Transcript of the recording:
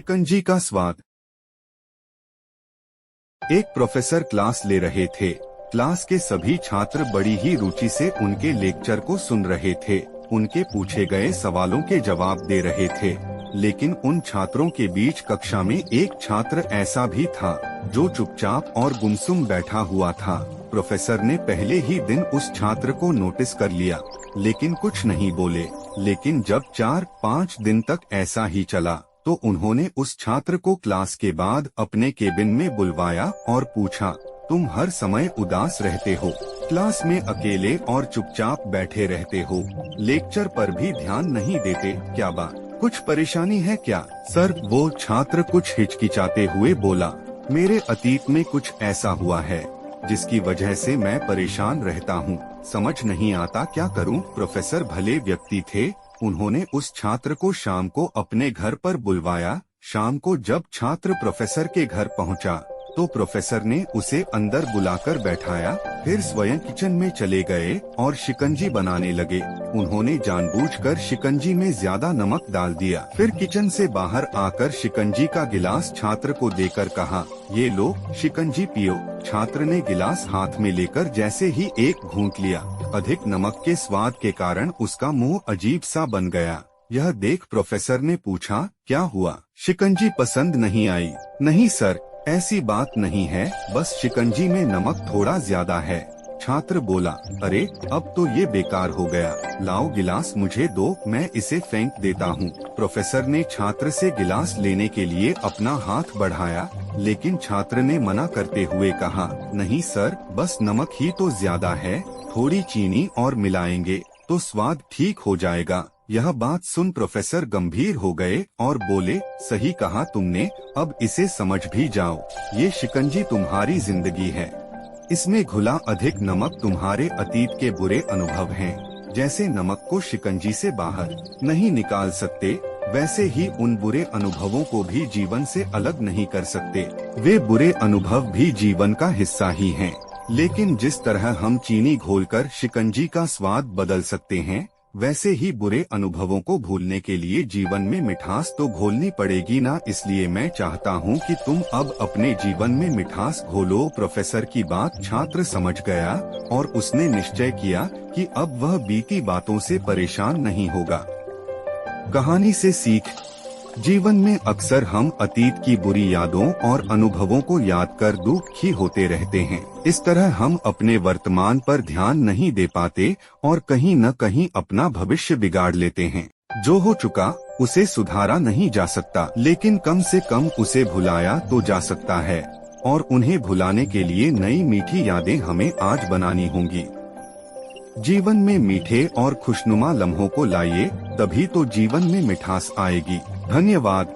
शिकंजी का स्वाद। एक प्रोफेसर क्लास ले रहे थे। क्लास के सभी छात्र बड़ी ही रुचि से उनके लेक्चर को सुन रहे थे। उनके पूछे गए सवालों के जवाब दे रहे थे। लेकिन उन छात्रों के बीच कक्षा में एक छात्र ऐसा भी था जो चुपचाप और गुमसुम बैठा हुआ था। प्रोफेसर ने पहले ही दिन उस छात्र को नोटिस कर लिया, लेकिन कुछ नहीं बोले। लेकिन जब 4-5 दिन तक ऐसा ही चला तो उन्होंने उस छात्र को क्लास के बाद अपने केबिन में बुलवाया और पूछा, तुम हर समय उदास रहते हो, क्लास में अकेले और चुपचाप बैठे रहते हो, लेक्चर पर भी ध्यान नहीं देते, क्या बात, कुछ परेशानी है क्या? सर, वो छात्र कुछ हिचकिचाते हुए बोला, मेरे अतीत में कुछ ऐसा हुआ है जिसकी वजह से मैं परेशान रहता हूँ, समझ नहीं आता क्या करूँ। प्रोफेसर भले व्यक्ति थे। उन्होंने उस छात्र को शाम को अपने घर पर बुलवाया। शाम को जब छात्र प्रोफेसर के घर पहुंचा, तो प्रोफेसर ने उसे अंदर बुलाकर बैठाया, फिर स्वयं किचन में चले गए और शिकंजी बनाने लगे। उन्होंने जानबूझकर शिकंजी में ज्यादा नमक डाल दिया। फिर किचन से बाहर आकर शिकंजी का गिलास छात्र को देकर कहा, ये लो, शिकंजी पियो। छात्र ने गिलास हाथ में लेकर जैसे ही एक घूंट लिया, अधिक नमक के स्वाद के कारण उसका मुंह अजीब सा बन गया। यह देख प्रोफेसर ने पूछा, क्या हुआ, शिकंजी पसंद नहीं आई? नहीं सर, ऐसी बात नहीं है, बस शिकंजी में नमक थोड़ा ज्यादा है। छात्र बोला, अरे अब तो ये बेकार हो गया, लाओ गिलास मुझे दो, मैं इसे फेंक देता हूँ। प्रोफेसर ने छात्र से गिलास लेने के लिए अपना हाथ बढ़ाया, लेकिन छात्र ने मना करते हुए कहा, नहीं सर, बस नमक ही तो ज्यादा है, थोड़ी चीनी और मिलाएंगे तो स्वाद ठीक हो जाएगा। यह बात सुन प्रोफेसर गंभीर हो गए और बोले, सही कहा तुमने, अब इसे समझ भी जाओ, ये शिकंजी तुम्हारी जिंदगी है, इसमें घुला अधिक नमक तुम्हारे अतीत के बुरे अनुभव हैं। जैसे नमक को शिकंजी से बाहर नहीं निकाल सकते, वैसे ही उन बुरे अनुभवों को भी जीवन से अलग नहीं कर सकते। वे बुरे अनुभव भी जीवन का हिस्सा ही हैं। लेकिन जिस तरह हम चीनी घोलकर शिकंजी का स्वाद बदल सकते हैं, वैसे ही बुरे अनुभवों को भूलने के लिए जीवन में मिठास तो घोलनी पड़ेगी ना। इसलिए मैं चाहता हूँ कि तुम अब अपने जीवन में मिठास घोलो। प्रोफेसर की बात छात्र समझ गया और उसने निश्चय किया कि अब वह बीती बातों से परेशान नहीं होगा। कहानी से सीख। जीवन में अक्सर हम अतीत की बुरी यादों और अनुभवों को याद कर दुखी होते रहते हैं। इस तरह हम अपने वर्तमान पर ध्यान नहीं दे पाते और कहीं न कहीं अपना भविष्य बिगाड़ लेते हैं। जो हो चुका उसे सुधारा नहीं जा सकता, लेकिन कम से कम उसे भुलाया तो जा सकता है। और उन्हें भुलाने के लिए नई मीठी यादें हमें आज बनानी होंगी। जीवन में मीठे और खुशनुमा लम्हों को लाइए, तभी तो जीवन में मिठास आएगी। धन्यवाद।